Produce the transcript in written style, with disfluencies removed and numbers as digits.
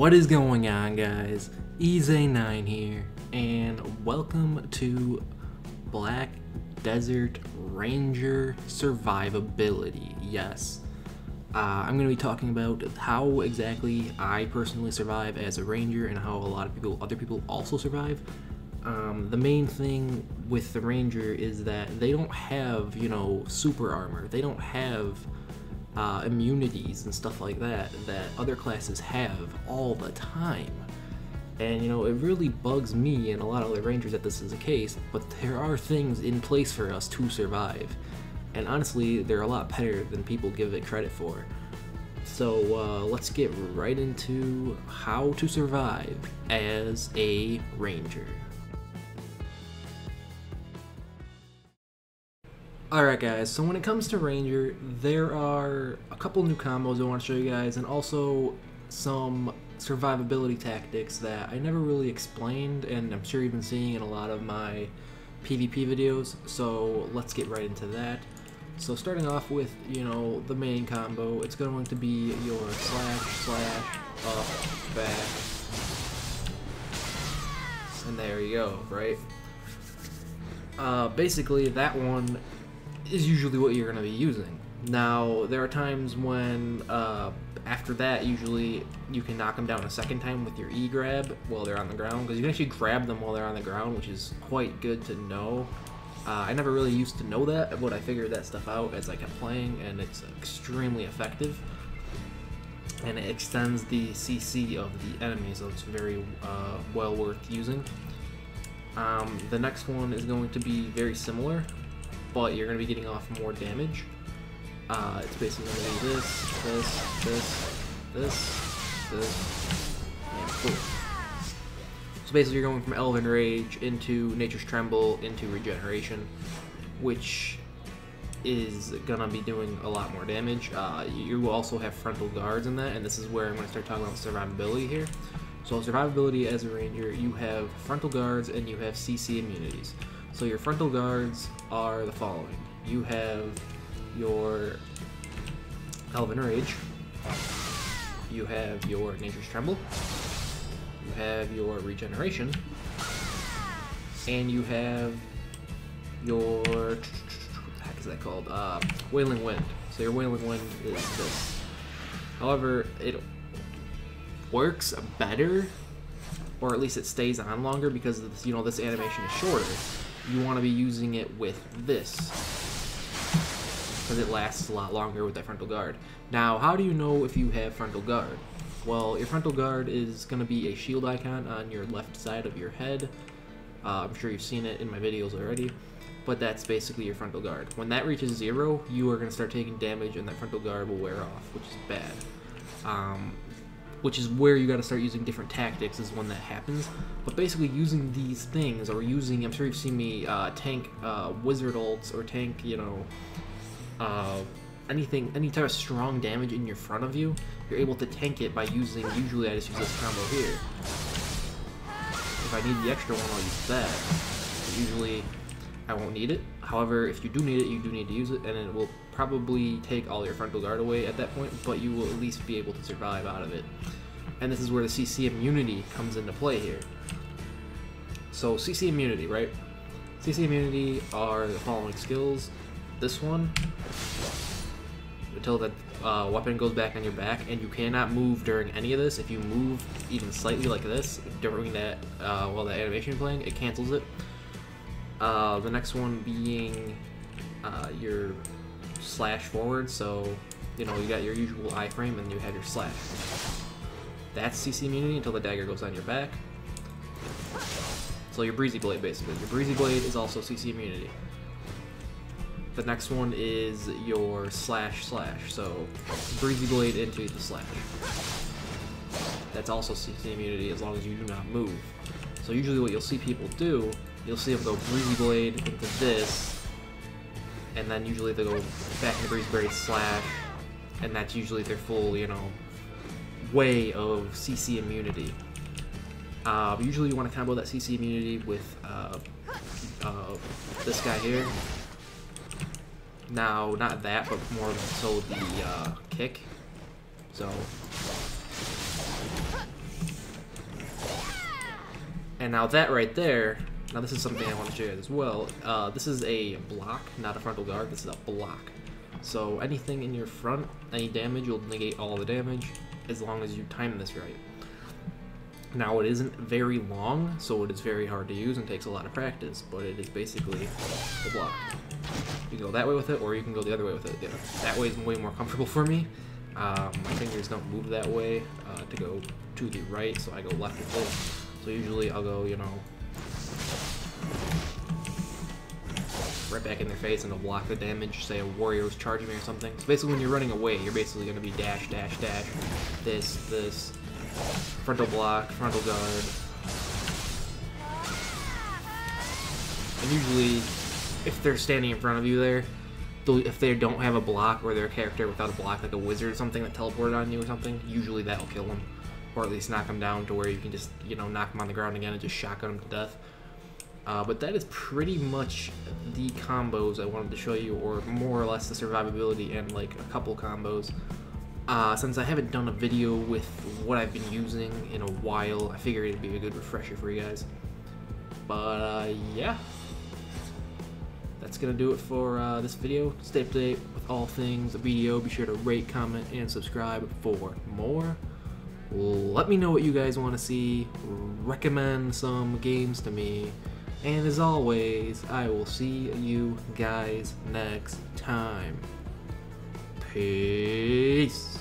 What is going on, guys? EZ9 here, and welcome to Black Desert Ranger Survivability. Yes, I'm going to be talking about how exactly I personally survive as a ranger and how a lot of other people also survive. The main thing with the ranger is that they don't have, super armor. They don't have immunities and stuff like that other classes have all the time. And it really bugs me and a lot of other rangers that this is the case, but there are things in place for us to survive. And honestly, they're a lot better than people give it credit for. So let's get right into how to survive as a ranger. Alright guys, so when it comes to Ranger, there are a couple new combos I want to show you guys, and also some survivability tactics that I never really explained, and I'm sure you've been seeing in a lot of my PvP videos, so let's get right into that. So starting off with, the main combo, it's going to be your slash, up, back, and there you go, right? Basically that one is usually what you're going to be using. Now, there are times when, after that, usually you can knock them down a second time with your E-grab while they're on the ground, because you can actually grab them while they're on the ground, which is quite good to know. I never really used to know that, but I figured that stuff out as I kept playing, and it's extremely effective. And it extends the CC of the enemy, so it's very well worth using. The next one is going to be very similar, but you're going to be getting off more damage. It's basically going to be this, and boom. So basically you're going from Elven Rage into Nature's Tremble into Regeneration, which is going to be doing a lot more damage. You will also have Frontal Guards in that, and this is where I'm going to start talking about survivability here. So survivability as a ranger, you have Frontal Guards and you have CC immunities. So your Frontal Guards are the following. You have your Elven Rage, you have your Nature's Tremble, you have your Regeneration, and you have your, what the heck is that called? Wailing Wind. So your Wailing Wind is this. However, it works better, or at least it stays on longer because this animation is shorter. You want to be using it with this because it lasts a lot longer with that Frontal Guard. Now, how do you know if you have Frontal Guard? Well, your Frontal Guard is going to be a shield icon on your left side of your head. I'm sure you've seen it in my videos already, but that's basically your Frontal Guard. When that reaches 0, you are going to start taking damage and that Frontal Guard will wear off, which is bad. Which is where you got to start using different tactics is when that happens. But basically using these things, or using, I'm sure you've seen me tank wizard ults, or tank, any type of strong damage in your front of you, you're able to tank it by using, usually I just use this combo here. If I need the extra one, I'll use that. But usually I won't need it. However, if you do need it, you do need to use it, and it will probably take all your Frontal Guard away at that point, but you will at least be able to survive out of it. And this is where the CC immunity comes into play here. So CC immunity, right? CC immunity are the following skills. This one, until the weapon goes back on your back, and you cannot move during any of this. If you move even slightly like this during that, while the animation is playing, it cancels it. The next one being your slash forward, so you got your usual iframe and you have your slash. That's CC immunity until the dagger goes on your back. So your breezy blade, basically. Your breezy blade is also CC immunity. The next one is your slash, so breezy blade into the slash. That's also CC immunity as long as you do not move. So usually what you'll see people do, you'll see them go breezy blade into this, and then usually they go back into breezy blade slash, and that's usually their full, way of CC immunity. Usually you want to combo that CC immunity with this guy here. Now, not that, but more so the kick. So And now that right there, now this is something I want to show you guys as well. This is a block, not a frontal guard. This is a block. So anything in your front, any damage, will negate all the damage as long as you time this right. Now it isn't very long, so it is very hard to use and takes a lot of practice, but it is basically the block. You can go that way with it, or you can go the other way with it. Yeah, that way is way more comfortable for me. My fingers don't move that way to go to the right, so I go left with it. So usually I'll go, you know, right back in their face and it'll block the damage. Say a warrior was charging me or something. So basically when you're running away, you're basically going to be dash, dash, dash, this, frontal block, frontal guard. And usually, if they're standing in front of you there, if they don't have a block or they're a character without a block, like a wizard or something that teleported on you or something, usually that'll kill them. Or at least knock them down to where you can just, you know, knock them on the ground again and just shotgun them to death. But that is pretty much the combos I wanted to show you, or more or less the survivability and like a couple combos. Since I haven't done a video with what I've been using in a while, I figured it'd be a good refresher for you guys. But yeah, that's gonna do it for this video. Stay up to date with all things video. Be sure to rate, comment, and subscribe for more. Let me know what you guys want to see. Recommend some games to me. And as always, I will see you guys next time. Peace.